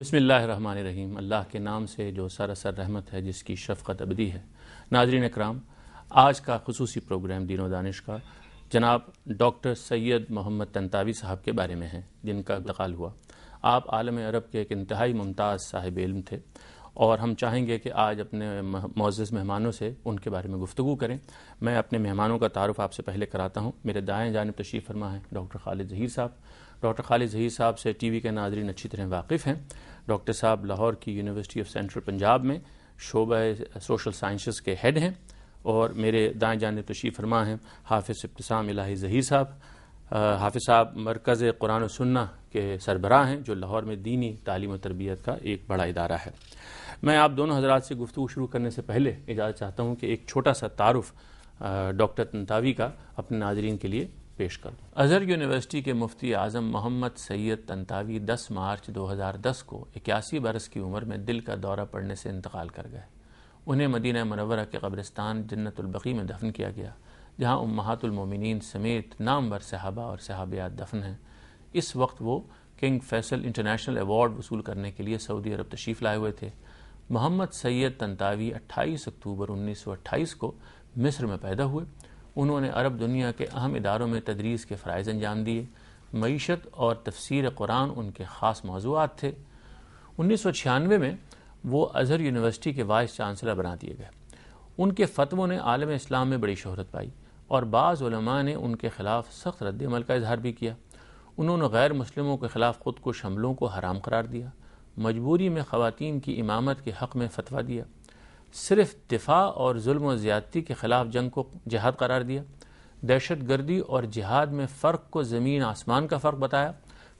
بسم اللہ الرحمن الرحیم، اللہ کے نام سے جو سراسر رحمت ہے، جس کی شفقت ابدی ہے۔ ناظرین اکرام، آج کا خصوصی پروگرام دین و دانش کا جناب ڈاکٹر سید محمد طنطاوی صاحب کے بارے میں ہے، جن کا انتقال ہوا۔ آپ عالم عرب کے ایک انتہائی ممتاز صاحب علم تھے، اور ہم چاہیں گے کہ آج اپنے معزز مہمانوں سے ان کے بارے میں گفتگو کریں۔ میں اپنے مہمانوں کا تعارف آپ سے پہلے کراتا ہوں۔ میرے دائیں جانب تشریف فرما ہیں ڈاکٹر خالد ظہیر صاحب۔ ڈاکٹر خالد ظہیر صاحب سے ٹی وی کے ناظرین اچھی طرح واقف ہیں۔ ڈاکٹر صاحب لاہور کی یونیورسٹی آف سینٹرل پنجاب میں شعبہ سوشل سائنسز کے ہیڈ ہیں، اور میرے دائیں جانب تشریف فرما ہیں حافظ ابتسام الہی ظہیر صاحب۔ حافظ صاحب مرکز قرآن و سنہ کے سربراہ ہیں، جو لاہور میں دینی تعلیم و تربیت کا ایک بڑا ادارہ ہے۔ میں آپ دونوں حضرات سے گفتگو شروع کرنے سے پہلے اجازت چاہتا ہوں کہ ایک چھوٹا سا تعارف ڈاکٹر طنطاوی کا اپنے ناظرین کے لیے پیش کر دوں۔ ازہر یونیورسٹی کے مفتی اعظم محمد سید طنطاوی 10 مارچ 2010 کو 81 برس کی عمر میں دل کا دورہ پڑنے سے انتقال کر گئے۔ انہیں مدینہ منورہ کے قبرستان جنت البقیع میں دفن کیا گیا، جہاں امہات المومنین سمیت نامور صحابہ اور صحابیات دفن ہیں۔ اس وقت وہ کنگ فیصل انٹرنیشنل ایوارڈ وصول کرنے کے لیے سعودی عرب تشریف لائے ہوئے تھے۔ محمد سید طنطاوی 28 اکتوبر 1928 کو مصر میں پیدا ہوئے۔ انہوں نے عرب دنیا کے اہم اداروں میں تدریس کے فرائض انجام دیے۔ معیشت اور تفسیر قرآن ان کے خاص موضوعات تھے۔ 1996 میں وہ ازہر یونیورسٹی کے وائس چانسلر بنا دیے گئے۔ ان کے فتووں نے عالم اسلام میں بڑی شہرت پائی، اور بعض علماء نے ان کے خلاف سخت رد عمل کا اظہار بھی کیا۔ انہوں نے غیر مسلموں کے خلاف خود کش حملوں کو حرام قرار دیا، مجبوری میں خواتین کی امامت کے حق میں فتویٰ دیا، صرف دفاع اور ظلم و زیادتی کے خلاف جنگ کو جہاد قرار دیا، دہشت گردی اور جہاد میں فرق کو زمین آسمان کا فرق بتایا۔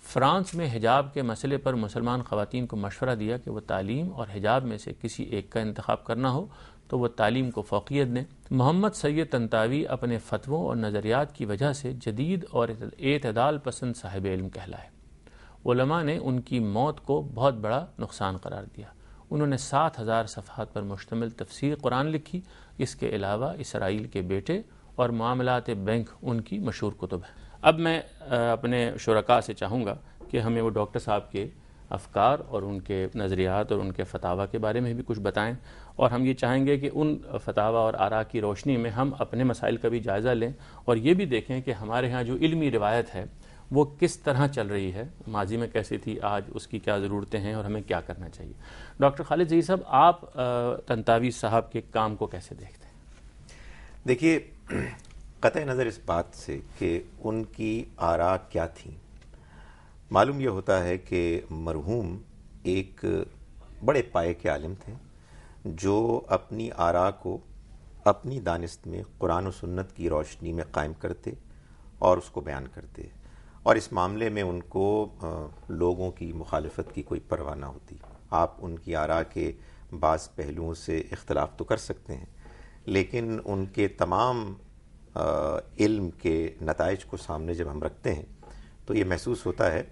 فرانس میں حجاب کے مسئلے پر مسلمان خواتین کو مشورہ دیا کہ وہ تعلیم اور حجاب میں سے کسی ایک کا انتخاب کرنا ہو تو وہ تعلیم کو فوقیت دیں۔ محمد سید طنطاوی اپنے فتووں اور نظریات کی وجہ سے جدید اور اعتدال پسند صاحب علم کہلائے۔ علماء نے ان کی موت کو بہت بڑا نقصان قرار دیا۔ انہوں نے 7000 صفحات پر مشتمل تفسیر قرآن لکھی۔ اس کے علاوہ اسرائیل کے بیٹے اور معاملات بینک ان کی مشہور کتب ہیں۔ اب میں اپنے شرکاء سے چاہوں گا کہ ہمیں وہ ڈاکٹر صاحب کے افکار اور ان کے نظریات اور ان کے فتاویٰ کے بارے میں بھی کچھ بتائیں، اور ہم یہ چاہیں گے کہ ان فتاویٰ اور آراء کی روشنی میں ہم اپنے مسائل کا بھی جائزہ لیں، اور یہ بھی دیکھیں کہ ہمارے ہاں جو علمی روایت ہے وہ کس طرح چل رہی ہے، ماضی میں کیسی تھی، آج اس کی کیا ضرورتیں ہیں اور ہمیں کیا کرنا چاہیے۔ ڈاکٹر خالد ظہیر صاحب، آپ طنطاوی صاحب کے کام کو کیسے دیکھتے ہیں؟ دیکھیے، قطع نظر اس بات سے کہ ان کی آراء کیا تھیں، معلوم یہ ہوتا ہے کہ مرحوم ایک بڑے پائے کے عالم تھے، جو اپنی آراء کو اپنی دانست میں قرآن و سنت کی روشنی میں قائم کرتے اور اس کو بیان کرتے، اور اس معاملے میں ان کو لوگوں کی مخالفت کی کوئی پرواہ نہ ہوتی۔ آپ ان کی آراء کے بعض پہلوؤں سے اختلاف تو کر سکتے ہیں، لیکن ان کے تمام علم کے نتائج کو سامنے جب ہم رکھتے ہیں تو یہ محسوس ہوتا ہے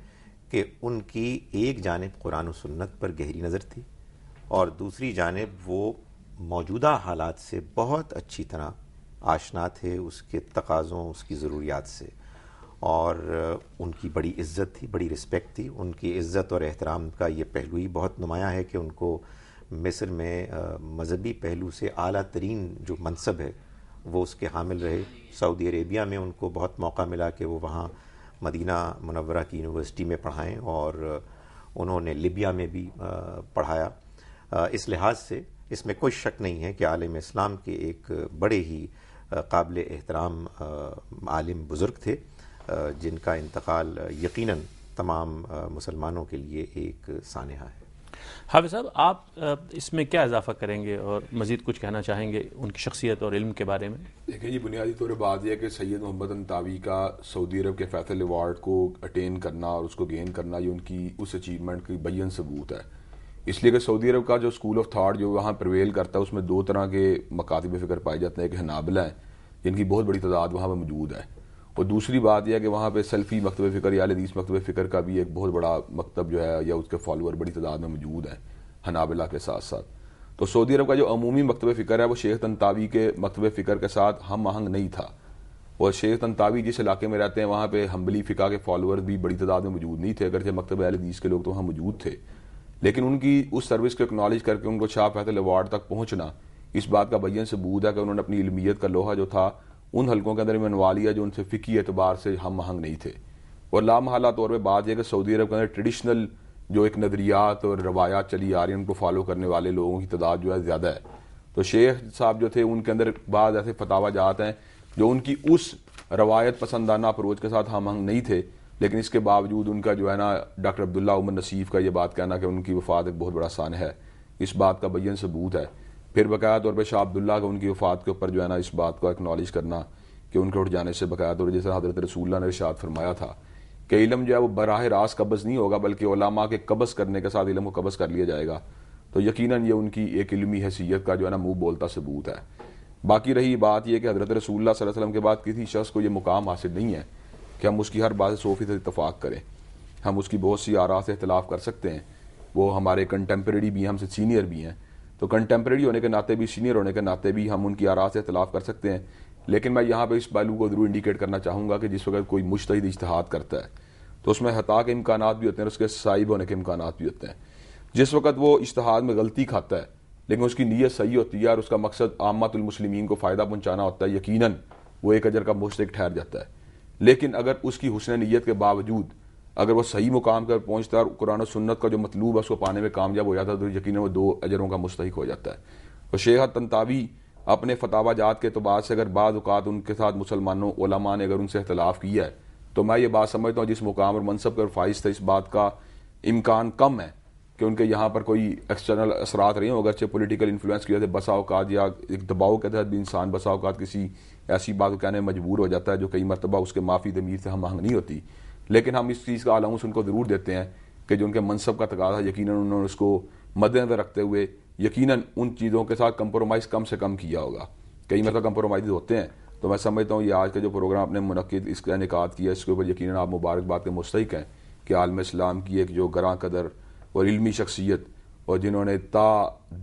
کہ ان کی ایک جانب قرآن و سنت پر گہری نظر تھی، اور دوسری جانب وہ موجودہ حالات سے بہت اچھی طرح آشنا تھے، اس کے تقاضوں، اس کی ضروریات سے، اور ان کی بڑی عزت تھی، بڑی رسپیکٹ تھی۔ ان کی عزت اور احترام کا یہ پہلو ہی بہت نمایاں ہے کہ ان کو مصر میں مذہبی پہلو سے اعلیٰ ترین جو منصب ہے وہ اس کے حامل رہے۔ سعودی عربیہ میں ان کو بہت موقع ملا کہ وہ وہاں مدینہ منورہ کی یونیورسٹی میں پڑھائیں، اور انہوں نے لیبیا میں بھی پڑھایا۔ اس لحاظ سے اس میں کوئی شک نہیں ہے کہ عالم اسلام کے ایک بڑے ہی قابل احترام عالم بزرگ تھے، جن کا انتقال یقیناً تمام مسلمانوں کے لیے ایک سانحہ ہے۔ حافظ صاحب، آپ اس میں کیا اضافہ کریں گے اور مزید کچھ کہنا چاہیں گے ان کی شخصیت اور علم کے بارے میں؟ دیکھیں جی، بنیادی طور پر بات یہ ہے کہ سید محمد طنطاوی کا سعودی عرب کے فیصل ایوارڈ کو اٹین کرنا اور اس کو گین کرنا، یہ ان کی اس اچیومنٹ کی بیان ثبوت ہے، اس لیے کہ سعودی عرب کا جو اسکول آف تھاٹ جو وہاں پرویل کرتا ہے، اس میں 2 طرح کے مکاتب فکر پائے جاتے ہیں۔ ایک حنابلہ ہیں، جن کی بہت بڑی تعداد وہاں پہ موجود ہے، اور دوسری بات یہ ہے کہ وہاں پہ سلفی مکتب فکر یا حدیث مکتب فکر کا بھی ایک بہت بڑا مکتب جو ہے یا اس کے فالوور بڑی تعداد میں موجود ہیں حنابلہ کے ساتھ ساتھ۔ تو سعودی عرب کا جو عمومی مکتب فکر ہے وہ شیخ طنطاوی کے مکتب فکر کے ساتھ ہم آہنگ نہیں تھا، اور شیخ طنطاوی جس علاقے میں رہتے ہیں وہاں پہ حنبلی فقہ کے فالوور بھی بڑی تعداد میں موجود نہیں تھے، اگرچہ مکتب اہل حدیث کے لوگ تو وہاں موجود تھے، لیکن ان کی اس سروس کو اکنالج کر کے ان کو شاہ فیصل ایوارڈ تک پہنچنا اس بات کا بیان ثبوت ہے کہ انہوں نے اپنی علمیت کا لوہا جو تھا ان حلقوں کے اندر منوا لیا جو ان سے فقہی اعتبار سے ہم آہنگ نہیں تھے. اور لامحالہ طور پہ بات یہ کہ سعودی عرب کے اندر ٹریڈیشنل جو ایک نظریات اور روایات چلی آ رہی ہیں ان کو فالو کرنے والے لوگوں کی تعداد جو ہے زیادہ ہے. تو شیخ صاحب جو تھے ان کے اندر بعض ایسے فتاوی جات ہیں جو ان کی اس روایت پسندانہ اپروچ کے ساتھ ہم آہنگ نہیں تھے، لیکن اس کے باوجود ان کا جو ہے نا ڈاکٹر عبداللہ عمر نصیف کا یہ بات کہنا کہ ان کی وفات ایک بہت بڑا سانحہ ہے، اس بات کا بیان ثبوت ہے. پھر باقاعدہ طور پہ شاہ عبداللہ کا ان کی وفات کے اوپر جو ہے نا اس بات کو اکنالج کرنا کہ ان کے اٹھ جانے سے باقاعدہ طور جیسے حضرت رسول اللہ نے ارشاد فرمایا تھا کہ علم جو ہے وہ براہ راست قبض نہیں ہوگا بلکہ علماء کے قبض کرنے کے ساتھ علم کو قبض کر لیا جائے گا. تو یقیناً یہ ان کی ایک علمی حیثیت کا جو ہے نا منہ بولتا ثبوت ہے. باقی رہی بات یہ کہ حضرت رسول اللہ صلی اللہ علیہ وسلم کے بعد کسی شخص کو یہ مقام حاصل نہیں ہے کہ ہم اس کی ہر بات سے 100% اتفاق کریں. ہم اس کی بہت سی آراء سے اختلاف کر سکتے ہیں، وہ ہمارے کنٹمپریری بھی ہیں، ہم سے سینئر بھی ہیں، تو کنٹمپریری ہونے کے ناطے بھی سینئر ہونے کے ناطے بھی ہم ان کی آراء سے اختلاف کر سکتے ہیں. لیکن میں یہاں پہ اس پہلو کو ضرور انڈیکیٹ کرنا چاہوں گا کہ جس وقت کوئی مجتہد اجتہاد کرتا ہے تو اس میں خطا کے امکانات بھی ہوتے ہیں اور اس کے صائب ہونے کے امکانات بھی ہوتے ہیں. جس وقت وہ اجتہاد میں غلطی کھاتا ہے لیکن اس کی نیت صحیح ہوتی ہے اور اس کا مقصد عامت المسلمین کو فائدہ پہنچانا ہوتا ہے، یقیناً وہ ایک اجر کا مستحق ٹھہر جاتا ہے. لیکن اگر اس کی حسن نیت کے باوجود اگر وہ صحیح مقام پر پہنچتا ہے اور قرآن و سنت کا جو مطلوب ہے اس کو پانے میں کامیاب ہو جاتا ہے تو یقیناً وہ 2 اجروں کا مستحق ہو جاتا ہے. اور شیخ طنطاوی اپنے فتاوی جات کے اعتبار سے اگر بعض اوقات ان کے ساتھ مسلمانوں علماء نے اگر ان سے اختلاف کیا ہے تو میں یہ بات سمجھتا ہوں جس مقام اور منصب پر فائز تھے اس بات کا امکان کم ہے کہ ان کے یہاں پر کوئی ایکسٹرنل اثرات رہے ہوں، اگرچہ پولیٹیکل انفلوئنس کی وجہ سے بسا اوقات یا ایک دباؤ کے تحت بھی انسان بسا اوقات کسی ایسی بات کو کہنے میں مجبور ہو جاتا ہے جو کئی مرتبہ اس کے معافی ضمیر سے ہم آہنگ نہیں ہوتی. لیکن ہم اس چیز کا الاؤنس ان کو ضرور دیتے ہیں کہ جو ان کے منصب کا تقاضا یقیناً انہوں نے اس کو مد نظر رکھتے ہوئے یقیناً ان چیزوں کے ساتھ کمپرومائز کم سے کم کیا ہوگا. کئی مرتبہ کمپرومائز ہوتے ہیں. تو میں سمجھتا ہوں یہ آج کا جو پروگرام آپ نے منعقد اس کا انعقاد کیا اس کے اوپر یقیناً آپ مبارکباد کے مستحق ہیں کہ عالم اسلام کی ایک جو گراں قدر اور علمی شخصیت اور جنہوں نے تا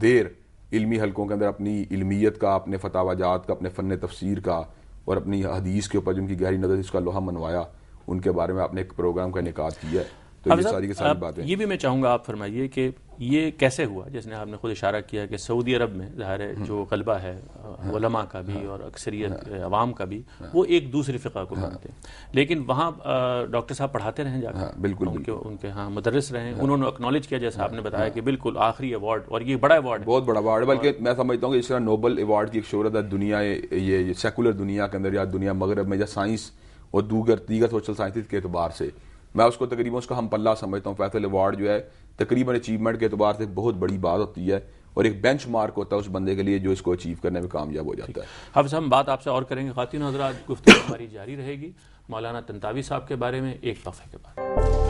دیر علمی حلقوں کے اندر اپنی علمیت کا، اپنے فتاوی جات کا، اپنے فن تفسیر کا اور اپنی حدیث کے اوپر جن کی گہری نظر اس کا لوہا منوایا، ان کے بارے میں آپ نے ایک پروگرام کا انعقاد کیا ہے. تو یہ ساری کی ساری باتیں یہ بھی میں چاہوں گا آپ فرمائیے کہ یہ کیسے ہوا، جس نے آپ نے خود اشارہ کیا کہ سعودی عرب میں ظاہر ہے جو غلبہ ہے علماء کا بھی اور اکثریت عوام کا بھی وہ ایک دوسری فقہ کو مانتے ہیں، لیکن وہاں ڈاکٹر صاحب پڑھاتے رہیں جا کے، بالکل ان کے ہاں مدرس رہے، انہوں نے اکنالج کیا جیسا آپ نے بتایا کہ بالکل آخری ایوارڈ، اور یہ بڑا ایوارڈ ہے، بہت بڑا ایوارڈ ہے. بلکہ میں سمجھتا ہوں کہ اس طرح نوبل ایوارڈ کی ایک شہرت ہے دنیا یہ سیکولر دنیا کے اندر یا دنیا مغرب میں یا سائنس اور دیگر سوشل سائنسز کے اعتبار سے میں اس کو تقریباً اس کا ہم پلہ سمجھتا ہوں. فیصل ایوارڈ جو ہے تقریباً اچیومنٹ کے اعتبار سے بہت بڑی بات ہوتی ہے اور ایک بینچ مارک ہوتا ہے اس بندے کے لیے جو اس کو اچیو کرنے میں کامیاب ہو جاتا ہے. حافظ ہم بات آپ سے اور کریں گے، خواتین و حضرات گفتگو ہماری جاری رہے گی مولانا طنطاوی صاحب کے بارے میں ایک وقفے کے بعد.